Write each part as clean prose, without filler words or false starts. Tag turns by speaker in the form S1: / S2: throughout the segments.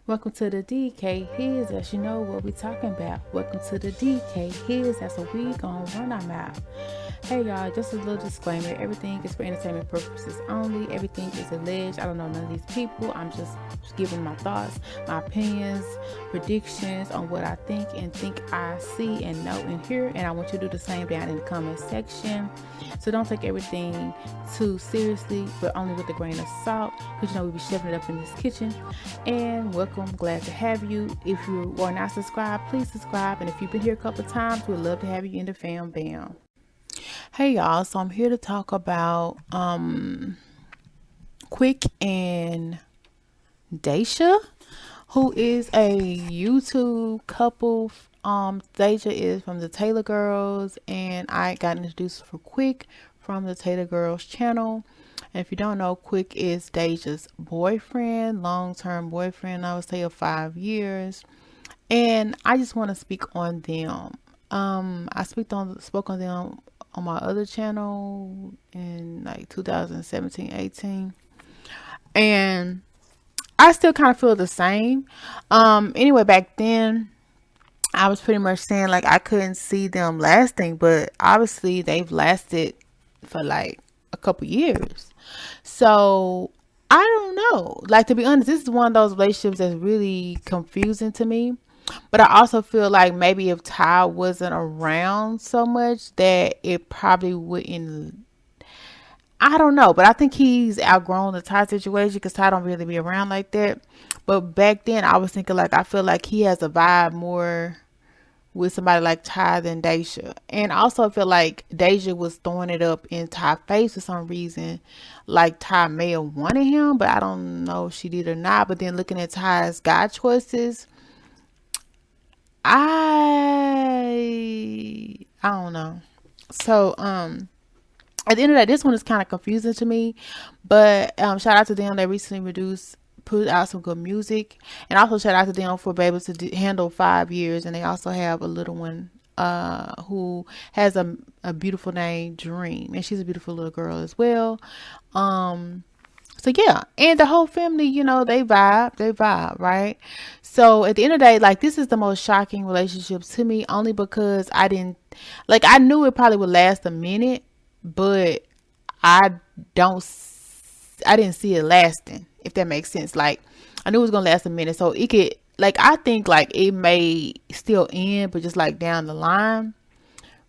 S1: Welcome to the DK His, as you know what we talking about. Welcome to the DK His, that's what we gonna run our mouth. Hey y'all, just a little disclaimer. Everything is for entertainment purposes only. Everything is alleged. I don't know none of these people. I'm just giving my thoughts, my opinions, predictions on what I think I see and know and hear. And I want you to do the same down in the comment section. So don't take everything too seriously, but only with a grain of salt, because we be shoving it up in this kitchen. And welcome, glad to have you. If you are not subscribed, please subscribe. And if you've been here a couple of times, we'd love to have you in the fam bam. Hey y'all, so I'm here to talk about Quik and Daysha, who is a YouTube couple. Daysha is from the Taylor Girls, and I got introduced for Quik from the Taylor Girls channel. And if you don't know, Quik is Daysha's boyfriend, long-term boyfriend, I would say of 5 years. And I just want to speak on them. I spoke on them on my other channel in like 2017-18, and I still kind of feel the same. Anyway, back then I was pretty much saying like I couldn't see them lasting, but obviously they've lasted for like a couple years. So I don't know. Like, to be honest, this is one of those relationships that's really confusing to me. But I also feel like maybe if Ty wasn't around so much, that it probably wouldn't. I don't know, but I think he's outgrown the Ty situation because Ty don't really be around like that. But back then, I was thinking like I feel like he has a vibe more with somebody like Ty than Daysha. And also I feel like Daysha was throwing it up in Ty's face for some reason. Like Ty may have wanted him, but I don't know if she did or not. But then looking at Ty's guy choices, I don't know. So at the end of that, this one is kind of confusing to me. But shout out to them. They recently put out some good music, and also shout out to them for being able to handle 5 years. And they also have a little one who has a beautiful name, Dream, and she's a beautiful little girl as well. So yeah, and the whole family, they vibe, right? So at the end of the day, like, this is the most shocking relationship to me, only because I knew it probably would last a minute, but I don't, I didn't see it lasting, if that makes sense. Like, I knew it was gonna last a minute, so it could, like, I think like it may still end, but just like down the line.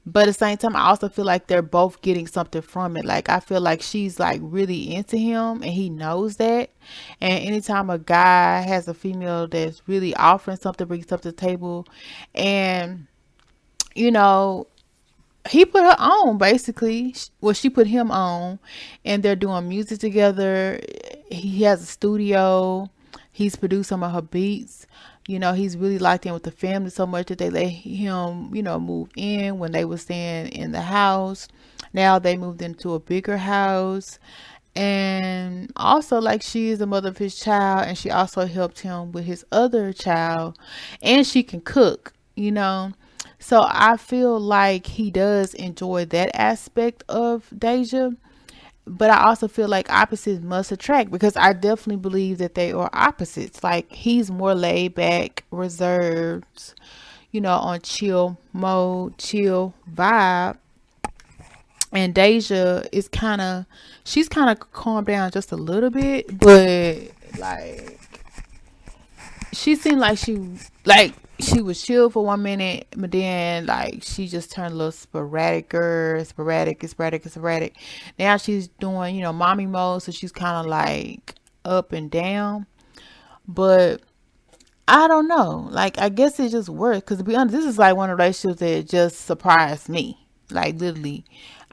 S1: But at the same time, I also feel like they're both getting something from it. Like, I feel like she's like really into him and he knows that. And anytime a guy has a female that's really offering something, brings something to the table, and you know, he put her on basically. Well, she put him on, and they're doing music together. He has a studio. He's produced some of her beats. He's really locked in with the family so much that they let him, move in when they were staying in the house. Now they moved into a bigger house. And also, like, she is the mother of his child, and she also helped him with his other child, and she can cook. So I feel like he does enjoy that aspect of Deja, but I also feel like opposites must attract, because I definitely believe that they are opposites. Like, he's more laid back, reserved, on chill mode, chill vibe. And Deja is she's kind of calmed down just a little bit, but like, she seemed like she was chill for 1 minute, but then like she just turned a little sporadic. Now she's doing, mommy mode, so she's kind of like up and down. But I don't know. Like, I guess it just works. Because to be honest, this is like one of the relationships that just surprised me. Like, literally.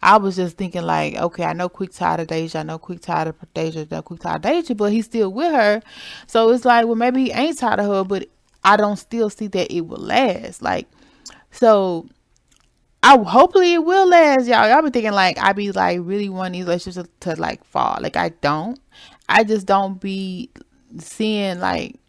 S1: I was just thinking like, okay, I know Quik tired of Deja. I know Quik tired of Deja. I know Quik tired of Deja, but he's still with her. So it's like, well, maybe he ain't tired of her, but I don't still see that it will last. Like, so I hopefully it will last, y'all. Y'all be thinking like I be like really wanting these relationships to like fall. Like, I don't. I just don't be seeing like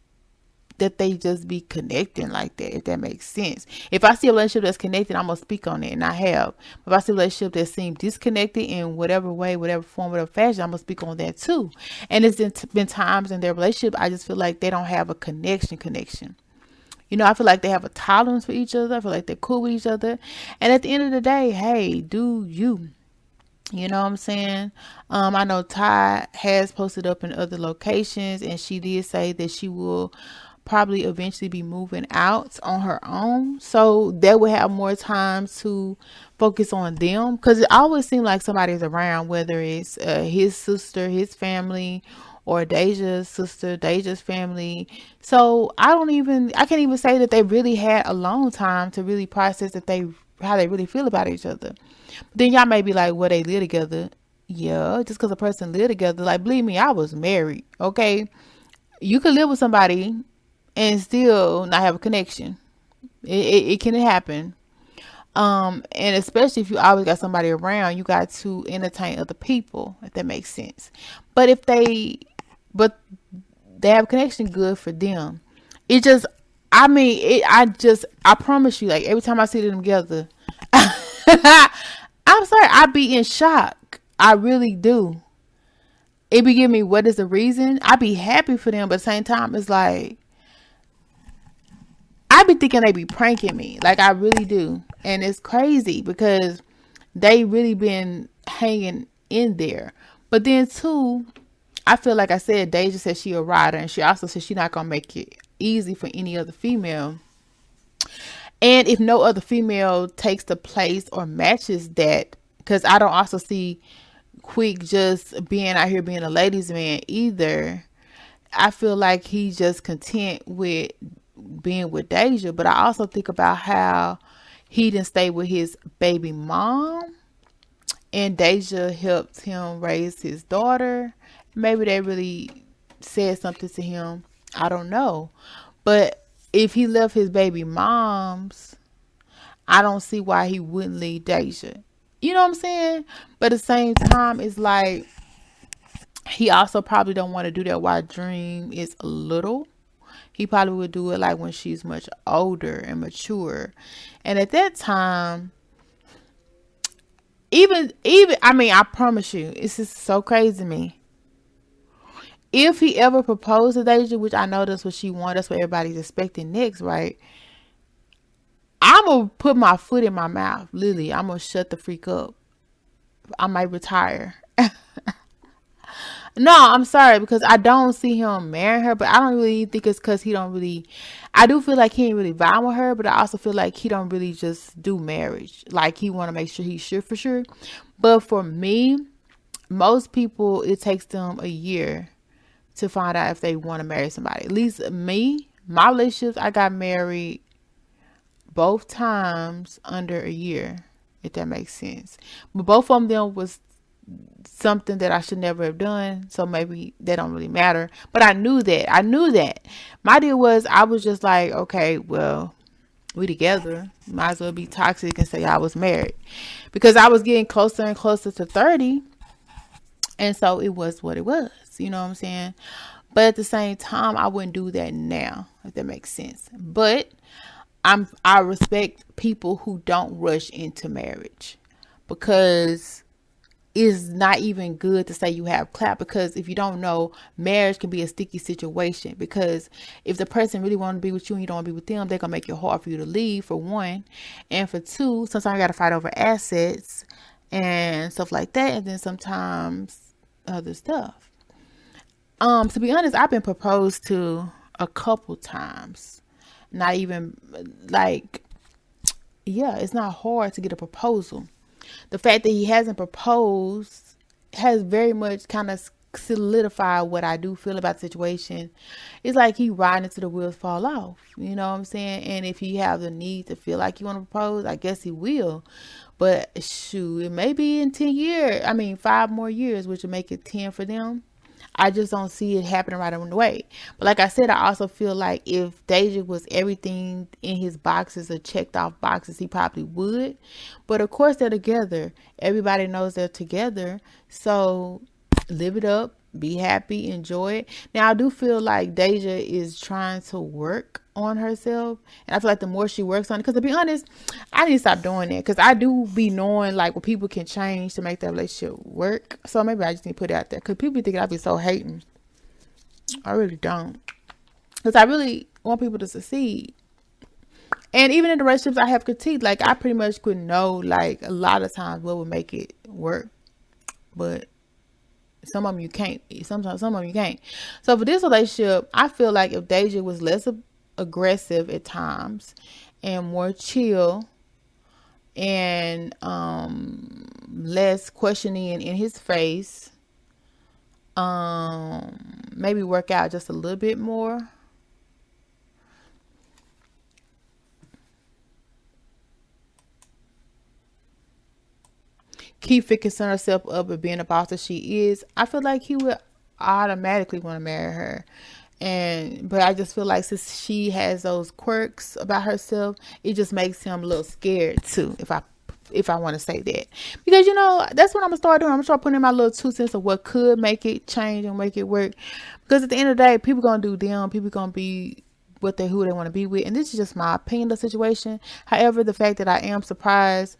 S1: that they just be connecting like that, if that makes sense. If I see a relationship that's connected, I'm gonna speak on it, and I have. If I see a relationship that seems disconnected in whatever way, whatever form, whatever fashion, I'm gonna speak on that too. And it's been times in their relationship I just feel like they don't have a connection. You know, I feel like they have a tolerance for each other. I feel like they're cool with each other. And at the end of the day, hey, do you? You know what I'm saying? I know Ty has posted up in other locations, and she did say that she will probably eventually be moving out on her own. So they will have more time to focus on them, because it always seems like somebody's around, whether it's his sister, his family, or Daysha's sister, Daysha's family. So I can't even say that they really had a long time to really process how they really feel about each other. But then y'all may be like, well, they live together. Yeah, just because a person live together, like, believe me, I was married. Okay, you could live with somebody and still not have a connection. It can happen. And especially if you always got somebody around, you got to entertain other people, if that makes sense. But but they have a connection, good for them. It just, I promise you, like, every time I see them together, I'm sorry, I be in shock. I really do. It be giving me, what is the reason? I be happy for them, but at the same time, it's like, I be thinking they be pranking me. Like, I really do. And it's crazy because they really been hanging in there. But then too, I feel like I said, Daysha said she a rider, and she also said she not gonna make it easy for any other female. And if no other female takes the place or matches that, because I don't also see Quik just being out here being a ladies' man either. I feel like he's just content with being with Daysha. But I also think about how he didn't stay with his baby mom, and Daysha helped him raise his daughter. Maybe they really said something to him. I don't know. But if he left his baby moms, I don't see why he wouldn't leave Daysha. You know what I'm saying? But at the same time, it's like, he also probably don't want to do that while Dream is little. He probably would do it like when she's much older and mature. And at that time, I promise you, it's just so crazy to me. If he ever proposed to Daysha, which I know that's what she wants, that's what everybody's expecting next, right? I'm going to put my foot in my mouth. Literally, I'm going to shut the freak up. I might retire. No, I'm sorry, because I don't see him marrying her, but I don't really think it's because he don't really, I do feel like he ain't really vibe with her, but I also feel like he don't really just do marriage. Like, he want to make sure he's sure for sure. But for me, most people, it takes them a year to find out if they want to marry somebody. At least me, my relationships, I got married both times under a year, if that makes sense. But both of them was something that I should never have done, so maybe that don't really matter. But I knew that. My deal was, I was just like, okay, well, we together, might as well be toxic and say I was married, because I was getting closer and closer to 30, and so it was what it was. You know what I'm saying? But at the same time, I wouldn't do that now, if that makes sense. But I respect people who don't rush into marriage, because it's not even good to say you have clap, because if you don't know, marriage can be a sticky situation, because if the person really want to be with you and you don't want to be with them, they're gonna make it hard for you to leave, for one. And for two, sometimes you gotta fight over assets and stuff like that, and then sometimes other stuff. To be honest, I've been proposed to a couple times. Not even, like, yeah, it's not hard to get a proposal. The fact that he hasn't proposed has very much kind of solidified what I do feel about the situation. It's like he riding until the wheels fall off. You know what I'm saying? And if he have the need to feel like you want to propose, I guess he will. But shoot, it may be in 10 years. 5 more years, which will make it 10 for them. I just don't see it happening right on the way. But like I said, I also feel like if Daysha was everything in his boxes or checked off boxes, he probably would. But of course, they're together. Everybody knows they're together. So live it up. be happy, enjoy it. Now I do feel like Deja is trying to work on herself, and I feel like the more she works on it, because to be honest, I need to stop doing that, because I do be knowing like what people can change to make that relationship work. So maybe I just need to put it out there, because people be thinking I be so hating. I really don't, because I really want people to succeed. And even in the relationships I have critiqued, like I pretty much could know like a lot of times what would make it work, but some of them you can't. Sometimes some of them you can't. So for this relationship, I feel like if Deja was less aggressive at times and more chill and less questioning in his face, maybe work out just a little bit more. Keep fixing herself up and being the boss that she is, I feel like he would automatically want to marry her. And but I just feel like since she has those quirks about herself, it just makes him a little scared too. If I want to say that, because that's what I'm gonna start doing. I'm gonna start putting in my little 2 cents of what could make it change and make it work. Because at the end of the day, people gonna do them. People gonna be who they want to be with, and this is just my opinion of the situation. However, the fact that I am surprised,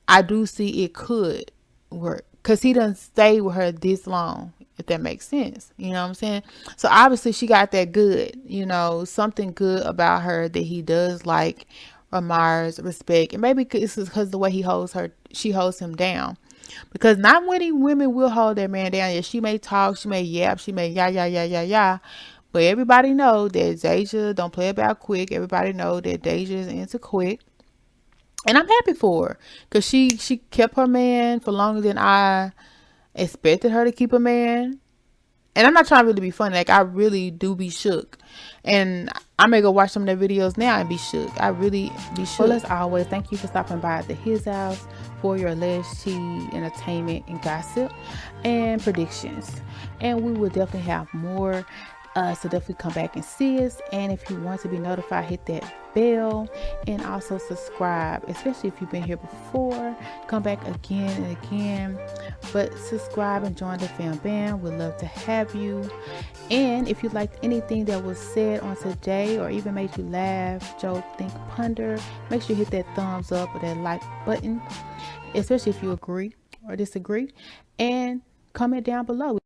S1: I do see it could work, because he doesn't stay with her this long, if that makes sense. You know what I'm saying? So obviously she got that good, something good about her that he does like, admires, respect. And maybe it's because the way she holds him down. Because not many women will hold that man down. Yeah, she may talk, she may yap, she may yeah. But everybody know that Daysha don't play about Quik. Everybody know that Daysha is into Quik. And I'm happy for her, because she kept her man for longer than I expected her to keep a man. And I'm not trying to really be funny. Like, I really do be shook. And I may go watch some of their videos now and be shook. I really be shook. Well, as always, thank you for stopping by at his house for your alleged tea, entertainment, and gossip, and predictions. And we will definitely have more. So definitely come back and see us. And if you want to be notified, hit that bell and also subscribe, especially if you've been here before. Come back again and again, but subscribe and join the fam bam. We'd love to have you. And if you liked anything that was said on today, or even made you laugh, joke, think, ponder, make sure you hit that thumbs up or that like button, especially if you agree or disagree, and comment down below.